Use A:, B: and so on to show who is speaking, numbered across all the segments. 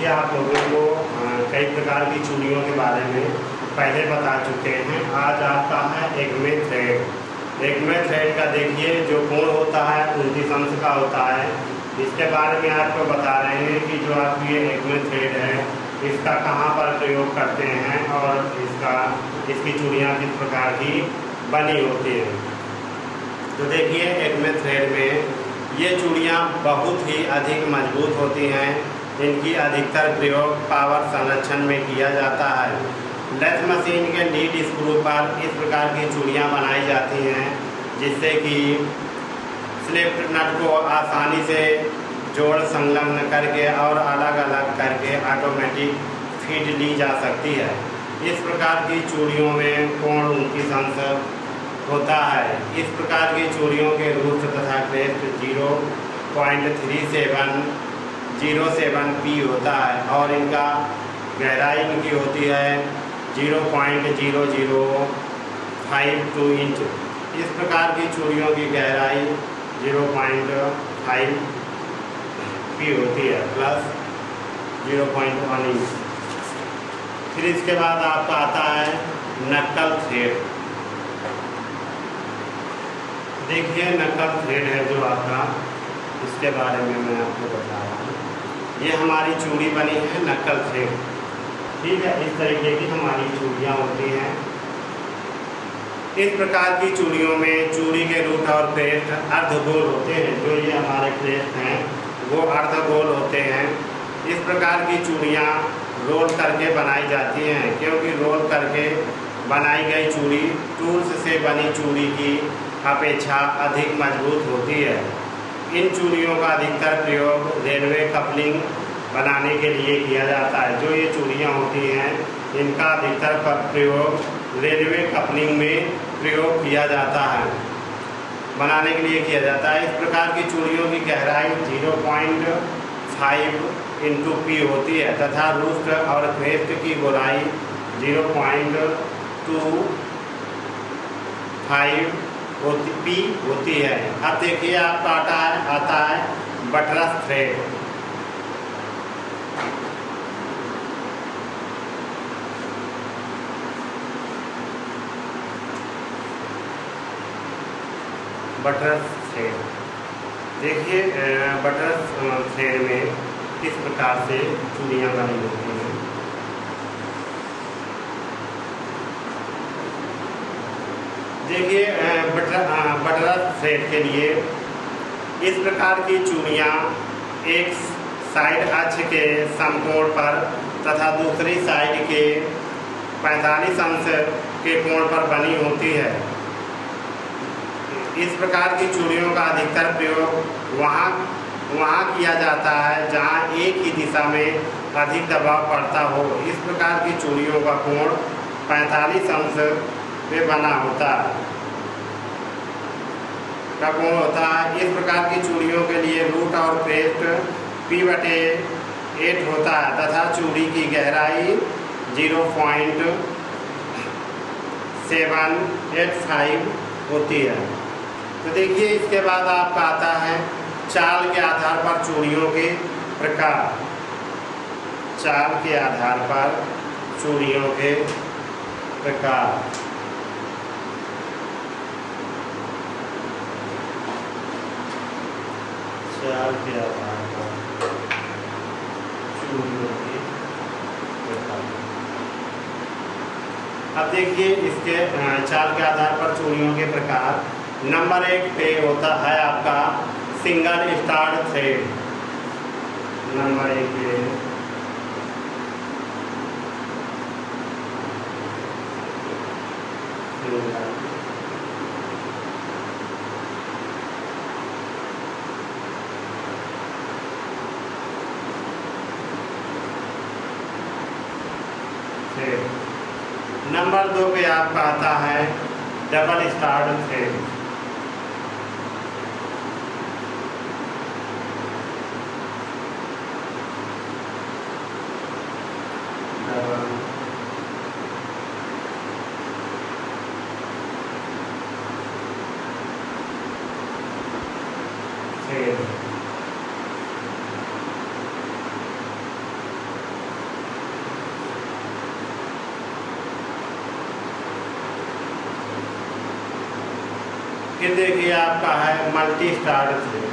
A: देखिए, आप लोगों को कई प्रकार की चूड़ियों के बारे में पहले बता चुके हैं। आज आपका है एक्मे थ्रेड। एक्मे थ्रेड का देखिए जो कोण होता है 29 अंश का होता है। इसके बारे में आपको बता रहे हैं कि जो आप ये एक्मे थ्रेड है इसका कहाँ पर प्रयोग करते हैं और इसकी चूड़ियाँ किस प्रकार की बनी होती हैं। तो देखिए, एक्मे थ्रेड में ये चूड़ियाँ बहुत ही अधिक मजबूत होती हैं। इनकी अधिकतर प्रयोग पावर संरक्षण में किया जाता है। लेथ मशीन के लीड स्क्रू पर इस प्रकार की चूड़ियाँ बनाई जाती हैं जिससे कि स्लिप नट को आसानी से जोड़ संलग्न करके और अलग अलग करके ऑटोमेटिक फीड ली जा सकती है। इस प्रकार की चूड़ियों में कोण 29 अंश होता है। इस प्रकार की चूड़ियों के रूट तथा क्रेस्ट 0.07p होता है और इनका गहराई इनकी होती है 0.0052 इंच। इस प्रकार की चूड़ियों की गहराई 0.5p होती है प्लस 0.1 इंच। फिर इसके बाद आपका आता है नक्कल थ्रेड। देखिए, नक्कल थ्रेड है जो आपका, इसके बारे में मैं आपको बता रहा हूँ। ये हमारी चूड़ी बनी है नक्कल थ्रेड, ठीक है। इस तरीके की हमारी चूड़ियाँ होती हैं। इस प्रकार की चूड़ियों में चूड़ी के रूट और क्रेस्ट अर्धगोल होते हैं। जो ये हमारे क्रेस्ट हैं वो अर्धगोल होते हैं। इस प्रकार की चूड़ियाँ रोल करके बनाई जाती हैं क्योंकि रोल करके बनाई गई चूड़ी टूल्स से बनी चूड़ी की अपेक्षा अधिक मजबूत होती है। इन चूड़ियों का अधिकतर प्रयोग रेलवे कपलिंग बनाने के लिए किया जाता है। जो ये चूड़ियाँ होती हैं इनका अधिकतर प्रयोग रेलवे कपलिंग में प्रयोग किया जाता है, बनाने के लिए किया जाता है। इस प्रकार की चूड़ियों की गहराई 0.5 इंटू p होती है तथा रूट और क्रेस्ट की गोलाई 0.25 p होती है। अब देखिए, आपका आता है बटरस थ्रेड। बटरस थ्रेड देखिए, बटरस थ्रेड में किस प्रकार से चूड़ियाँ बनी होती हैं। देखिए, बटरस थ्रेड के लिए इस प्रकार की चूड़ियाँ एक साइड अक्ष के समकोण पर तथा दूसरी साइड के 45 अंश के कोण पर बनी होती है। इस प्रकार की चूड़ियों का अधिकतर प्रयोग वहाँ किया जाता है जहाँ एक ही दिशा में अधिक दबाव पड़ता हो। इस प्रकार की चूड़ियों का कोण 45 अंश पे बना होता है का कोण होता है। इस प्रकार की चूड़ियों के लिए रूट और क्रेस्ट p/8 होता है तथा चूड़ी की गहराई 0.785 होती है। तो देखिए, इसके बाद आपका आता है चाल के आधार पर चूड़ियों के प्रकार। चाल के आधार पर चूड़ियों के प्रकार। चाल के आधार पर चूड़ियों के प्रकार। अब देखिए, इसके चाल के आधार पर चूड़ियों के प्रकार। नंबर 1 पे होता है आपका सिंगल स्टार्ट थ्रेड। नंबर 1 पे नंबर 2 पे आपका आता है डबल स्टार्ट थ्रेड। फिर देखिए आपका है मल्टी स्टार्ट थ्रेड।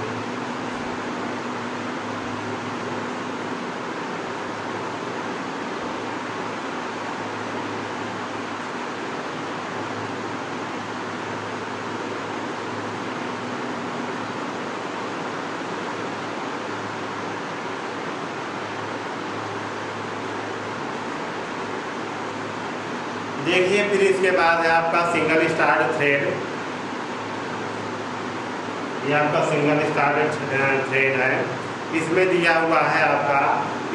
A: देखिए फिर इसके बाद है आपका सिंगल स्टार्ट थ्रेड। ये आपका सिंगल स्टार्ट थ्रेड है। इसमें दिया हुआ है आपका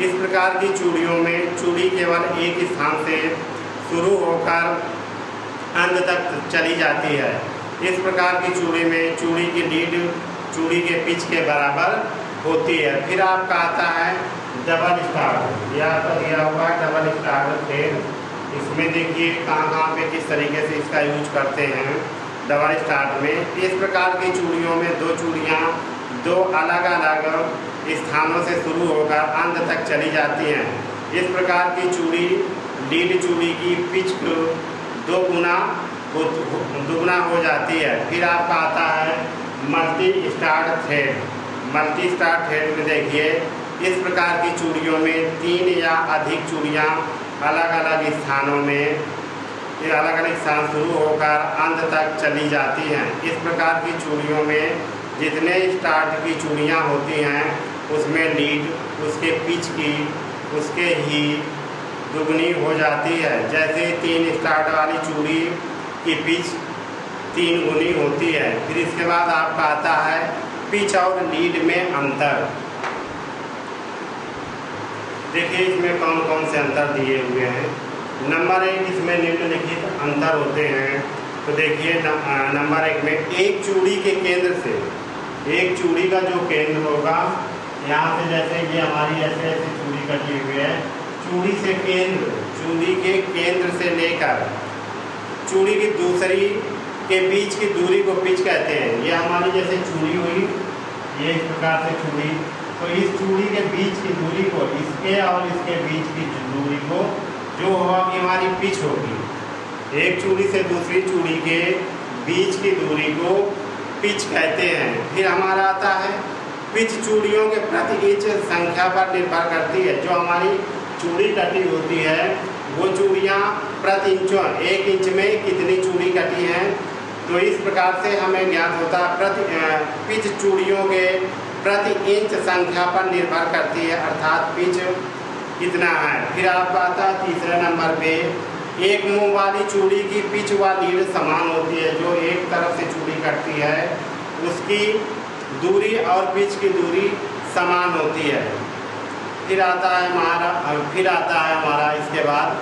A: इस प्रकार की चूड़ियों में चूड़ी केवल एक स्थान से शुरू होकर अंत तक चली जाती है। इस प्रकार की चूड़ी में चूड़ी की लीड चूड़ी के पिच के बराबर होती है। फिर आपका आता है डबल स्टार्ट। यह आपका दिया हुआ है डबल स्टार्ट थ्रेड। इसमें देखिए कहाँ पे किस तरीके से इसका यूज करते हैं डबल स्टार्ट में। इस प्रकार की चूड़ियों में दो चूड़ियाँ दो अलग अलग स्थानों से शुरू होकर अंत तक चली जाती हैं। इस प्रकार की चूड़ी लीड चूड़ी की पिच दुगुना हो जाती है। फिर आपका आता है multi start thread. Multi start thread में देखिए इस प्रकार की चूड़ियों में 3 या अधिक चूड़ियाँ अलग अलग स्थानों में ये अलग अलग स्थान शुरू होकर अंत तक चली जाती हैं। इस प्रकार की चूड़ियों में जितने स्टार्ट की चूड़ियाँ होती हैं उसमें लीड उसके पिच की उसके ही दुगनी हो जाती है। जैसे 3 स्टार्ट वाली चूड़ी की पिच 3 गुनी होती है। फिर इसके बाद आपका आता है पिच और लीड में अंतर। देखिए इसमें कौन कौन से अंतर दिए हुए हैं। नंबर 1 इसमें निम्नलिखित अंतर होते हैं। तो देखिए नंबर 1 में एक चूड़ी के केंद्र से एक चूड़ी का जो केंद्र होगा यहाँ से जैसे ये हमारी ऐसे ऐसे चूड़ी कटी हुई है। चूड़ी से केंद्र चूड़ी के केंद्र से लेकर चूड़ी की दूसरी के बीच की दूरी को पिच कहते हैं। ये हमारी जैसे चूड़ी हुई ये इस प्रकार से चूड़ी, तो इस चूड़ी के बीच की दूरी को इसके और इसके बीच की दूरी को जो होगी हमारी पिच होगी। एक चूड़ी से दूसरी चूड़ी के बीच की दूरी को पिच कहते हैं। फिर हमारा आता है पिच चूड़ियों के प्रति इंच संख्या पर निर्भर करती है। जो हमारी चूड़ी कटी होती है वो चूड़ियाँ प्रति इंचों 1 इंच में कितनी चूड़ी कटी हैं, तो इस प्रकार से हमें ज्ञात होता है पिच चूड़ियों के प्रति इंच संख्या पर निर्भर करती है, अर्थात पिच कितना है। फिर आपका आता है तीसरे नंबर पे एक मुंह वाली चूड़ी की पिच व लीड समान होती है। जो एक तरफ से चूड़ी कटती है उसकी दूरी और पिच की दूरी समान होती है। फिर आता है हमारा इसके बाद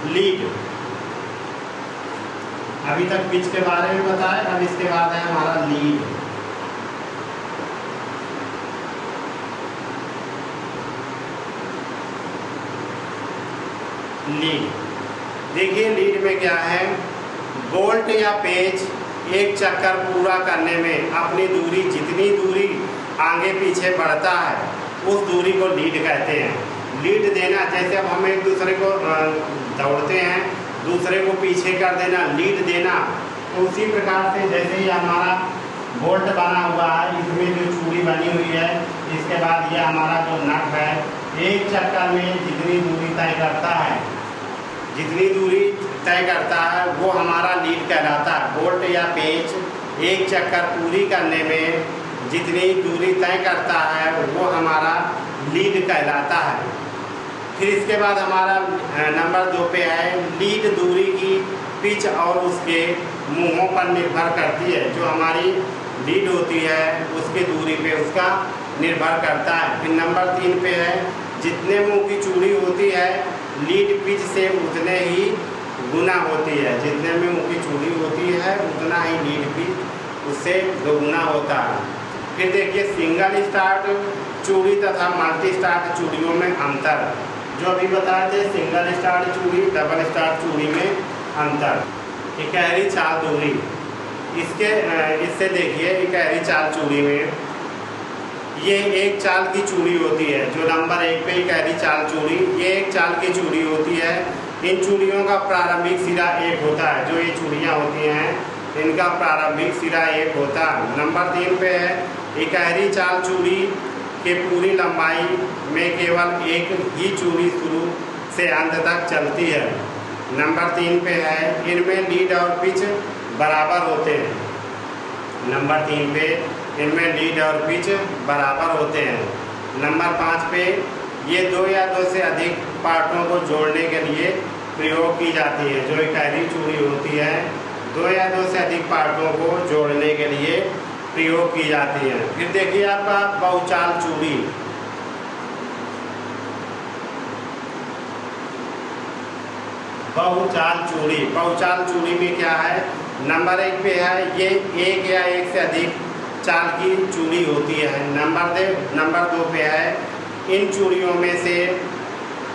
A: लीड। अभी तक पिच के बारे में बताया, अब इसके बाद है हमारा लीड। लीड देखिए लीड में क्या है, बोल्ट या पेच एक चक्कर पूरा करने में अपनी दूरी जितनी दूरी आगे पीछे बढ़ता है उस दूरी को लीड कहते हैं। लीड देना जैसे अब हम एक दूसरे को दौड़ते हैं दूसरे को पीछे कर देना लीड देना, तो उसी प्रकार से जैसे ही हमारा बोल्ट बना हुआ है इसमें जो चूड़ी बनी हुई है इसके बाद ये हमारा जो नट है एक चक्कर में जितनी दूरी तय करता है वो हमारा लीड कहलाता है। बोल्ट या पेच एक चक्कर पूरी करने में जितनी दूरी तय करता है वो हमारा लीड कहलाता है। फिर इसके बाद हमारा नंबर 2 पे है लीड दूरी की पिच और उसके मुंहों पर निर्भर करती है। जो हमारी लीड होती है उसकी दूरी पे उसका निर्भर करता है। फिर नंबर 3 पे है जितने मुंह की चूड़ी होती है लीड पिच से उतने ही गुना होती है। जितने में मुंह की चूड़ी होती है उतना ही लीड पिच उससे दोगुना होता है। फिर देखिए सिंगल स्टार्ट चूड़ी तथा मल्टी स्टार्ट चूड़ियों में अंतर। जो अभी बताए थे सिंगल स्टार्ट चूड़ी डबल स्टार्ट चूड़ी में अंतर। इकहरी चाल दूरी इससे देखिए इकहरी चाल चूड़ी में ये एक चाल की चूड़ी होती है। जो नंबर 1 पे इकहरी चाल चूड़ी ये एक चाल की चूड़ी होती है। इन चूड़ियों का प्रारंभिक सिरा एक होता है। जो ये चूड़ियाँ होती हैं इनका प्रारंभिक सिरा एक होता है। नंबर 3 पे है इकहरी चाल चूड़ी के पूरी लंबाई में केवल एक ही चूड़ी शुरू से अंत तक चलती है। नंबर 3 पे है इनमें लीड और पिच बराबर होते हैं। नंबर 3 पे इनमें लीड और पिच बराबर होते हैं। नंबर 5 पे ये 2 या 2 से अधिक पार्टों को जोड़ने के लिए प्रयोग की जाती है। जो इकहरी चूड़ी होती है 2 या 2 से अधिक पार्टों को जोड़ने के लिए प्रयोग की जाती है। फिर देखिए आपका बहुचाल चूड़ी। बहुचाल चूड़ी में क्या है, नंबर 1 पे है ये एक या एक से अधिक चाल की चूड़ी होती है। नंबर 2 पे है इन चूड़ियों में से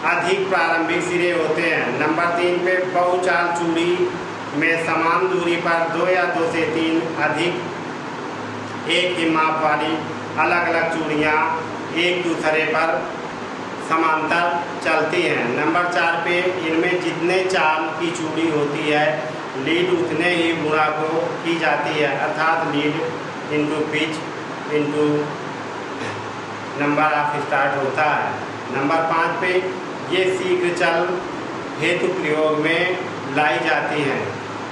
A: अधिक प्रारंभिक सिरे होते हैं। नंबर 3 पे बहुचाल चूड़ी में समान दूरी पर 2 या 2 से 3 अधिक एक ही माप वाली अलग अलग चूड़ियाँ एक दूसरे पर समांतर चलती हैं। नंबर 4 पे इनमें जितने चाल की चूड़ी होती है लीड उतने ही गुणा को की जाती है, अर्थात lead into pitch into number of start होता है। नंबर 5 पे ये शीघ्र चल हेतु प्रयोग में लाई जाती हैं।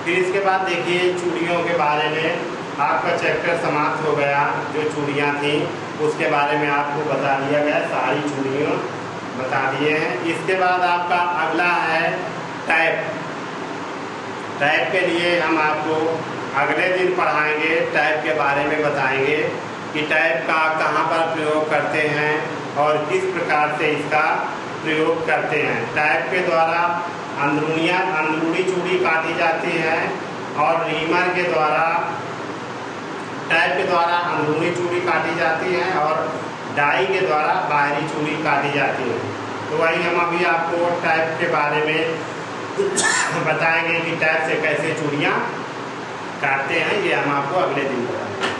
A: फिर इसके बाद देखिए चूड़ियों के बारे में आपका चैप्टर समाप्त हो गया। जो चूड़ियाँ थीं उसके बारे में आपको बता दिया गया, सारी चूड़ियाँ बता दिए हैं। इसके बाद आपका अगला है टैप। टैप के लिए हम आपको अगले दिन पढ़ाएंगे, टैप के बारे में बताएंगे कि टैप का कहाँ पर प्रयोग करते हैं और किस प्रकार से इसका प्रयोग करते हैं। टैप के द्वारा अंदरूनी चूड़ी काटी जाती है और रीमर के द्वारा टैप के द्वारा अंदरूनी चूड़ी काटी जाती है और डाई के द्वारा बाहरी चूड़ी काटी जाती है। तो वही हम अभी आपको टैप के बारे में बताएंगे कि टैप से कैसे चूड़ियाँ काटते हैं, ये हम आपको अगले दिन बताएंगे।